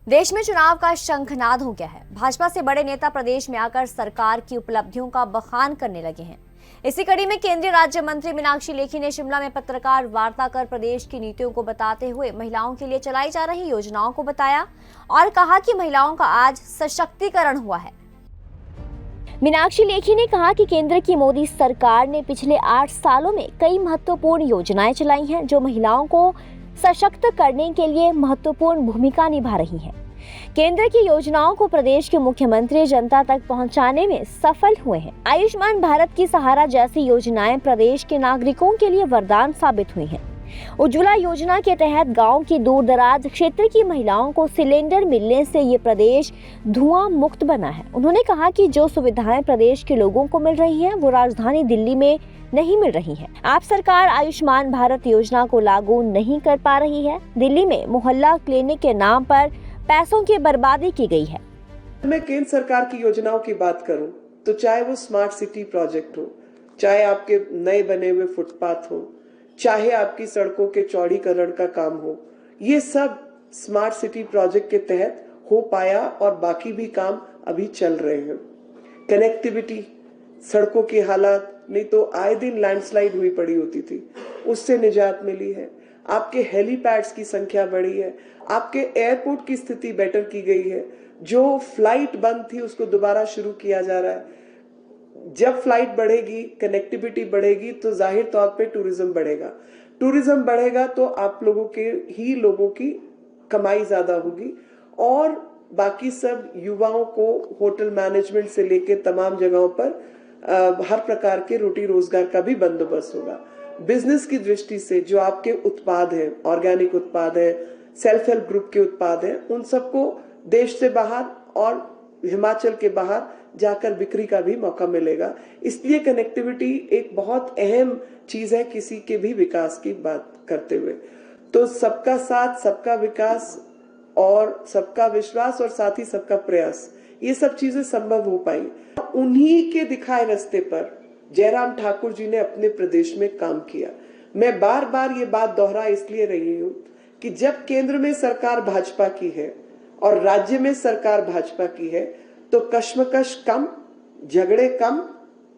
देश में चुनाव का शंखनाद हो गया है। भाजपा से बड़े नेता प्रदेश में आकर सरकार की उपलब्धियों का बखान करने लगे हैं। इसी कड़ी में केंद्रीय राज्य मंत्री मीनाक्षी लेखी ने शिमला में पत्रकार वार्ता कर प्रदेश की नीतियों को बताते हुए महिलाओं के लिए चलाई जा रही योजनाओं को बताया और कहा कि महिलाओं का आज सशक्तिकरण हुआ है। मीनाक्षी लेखी ने कहा कि केंद्र की मोदी सरकार ने पिछले 8 सालों में कई महत्वपूर्ण योजनाएं चलाई हैं जो महिलाओं को सशक्त करने के लिए महत्वपूर्ण भूमिका निभा रही हैं। केंद्र की योजनाओं को प्रदेश के मुख्यमंत्री जनता तक पहुंचाने में सफल हुए हैं। आयुष्मान भारत की सहारा जैसी योजनाएं प्रदेश के नागरिकों के लिए वरदान साबित हुई हैं। उज्ज्वला योजना के तहत गांव की दूर दराज क्षेत्र की महिलाओं को सिलेंडर मिलने से ये प्रदेश धुआं मुक्त बना है। उन्होंने कहा कि जो सुविधाएं प्रदेश के लोगों को मिल रही हैं वो राजधानी दिल्ली में नहीं मिल रही है। आप सरकार आयुष्मान भारत योजना को लागू नहीं कर पा रही है। दिल्ली में मोहल्ला क्लिनिक के नाम पर पैसों की बर्बादी की गई है। मैं केंद्र सरकार की योजनाओं की बात करूं तो चाहे वो स्मार्ट सिटी प्रोजेक्ट हो, चाहे आपके नए बने हुए फुटपाथ हो, चाहे आपकी सड़कों के चौड़ीकरण का काम हो, ये सब स्मार्ट सिटी प्रोजेक्ट के तहत हो पाया और बाकी भी काम अभी चल रहे हैं। कनेक्टिविटी, सड़कों की हालात, नहीं तो आए दिन लैंडस्लाइड हुई पड़ी होती थी, उससे निजात मिली है। आपके हेलीपैड्स की संख्या बढ़ी है, आपके एयरपोर्ट की स्थिति बेटर की गई है। जो फ्लाइट बंद थी उसको दोबारा शुरू किया जा रहा है। जब फ्लाइट बढ़ेगी, कनेक्टिविटी बढ़ेगी तो जाहिर तौर पे टूरिज्म बढ़ेगा। टूरिज्म बढ़ेगा तो आप लोगों की कमाई ज्यादा होगी और बाकी सब युवाओं को होटल मैनेजमेंट से लेके तमाम जगहों पर हर प्रकार के रोटी रोजगार का भी बंदोबस्त होगा। बिजनेस की दृष्टि से जो आपके उत्पाद हैं, ऑर्गेनिक उत्पाद हैं, सेल्फ हेल्प ग्रुप के उत्पाद हैं, उन सबको देश से बाहर और हिमाचल के बाहर जाकर बिक्री का भी मौका मिलेगा। इसलिए कनेक्टिविटी एक बहुत अहम चीज है किसी के भी विकास की बात करते हुए। तो सबका साथ, सबका विकास और सबका विश्वास और साथ ही सबका प्रयास, ये सब चीजें संभव हो पाई। उन्हीं के दिखाए रास्ते पर जयराम ठाकुर जी ने अपने प्रदेश में काम किया। मैं बार बार ये बात दोहरा इसलिए रही हूं कि जब केंद्र में सरकार भाजपा की है और राज्य में सरकार भाजपा की है तो कश्मकश कम, झगड़े कम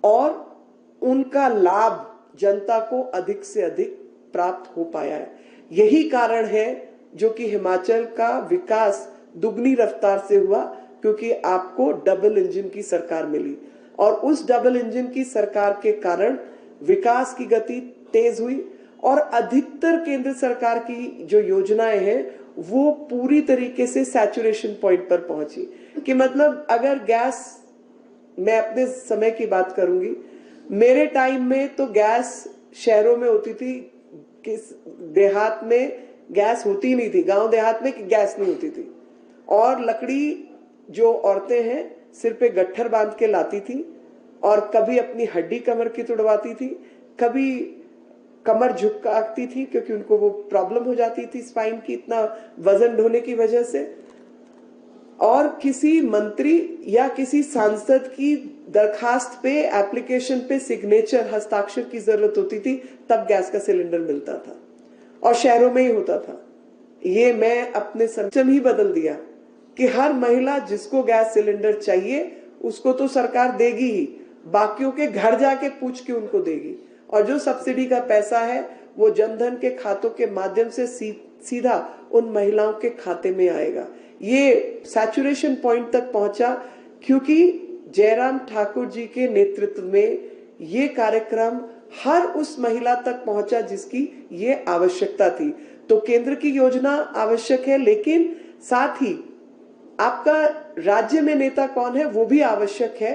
और उनका लाभ जनता को अधिक से अधिक प्राप्त हो पाया है। यही कारण है जो कि हिमाचल का विकास दुगनी रफ्तार से हुआ, क्योंकि आपको डबल इंजन की सरकार मिली और उस डबल इंजन की सरकार के कारण विकास की गति तेज हुई और अधिकतर केंद्र सरकार की जो योजनाएं हैं वो पूरी तरीके से सैचुरेशन पॉइंट पर पहुंची। कि मतलब अगर गैस, मैं अपने समय की बात करूंगी, मेरे टाइम में तो गैस शहरों में होती थी, किस देहात में गैस होती नहीं थी, गांव देहात में गैस नहीं होती थी और लकड़ी जो औरतें हैं सिर पे गट्ठर बांध के लाती थी और कभी अपनी हड्डी कमर की तुड़वाती थी, कभी कमर झुकाती थी क्योंकि उनको वो प्रॉब्लम हो जाती थी स्पाइन की, इतना वजन ढोने की वजह से। और किसी मंत्री या किसी सांसद की दरखास्त पे, एप्लीकेशन पे सिग्नेचर, हस्ताक्षर की जरूरत होती थी, तब गैस का सिलेंडर मिलता था और शहरों में ही होता था। ये मैं अपने सिस्टम ही बदल दिया कि हर महिला जिसको गैस सिलेंडर चाहिए उसको तो सरकार देगी ही, बाकियों के घर जाके पूछ के उनको देगी और जो सब्सिडी का पैसा है वो जनधन के खातों के माध्यम से सीधा उन महिलाओं के खाते में आएगा। ये सैचुरेशन पॉइंट तक पहुंचा क्योंकि जयराम ठाकुर जी के नेतृत्व में ये कार्यक्रम हर उस महिला तक पहुंचा जिसकी ये आवश्यकता थी। तो केंद्र की योजना आवश्यक है, लेकिन साथ ही आपका राज्य में नेता कौन है वो भी आवश्यक है।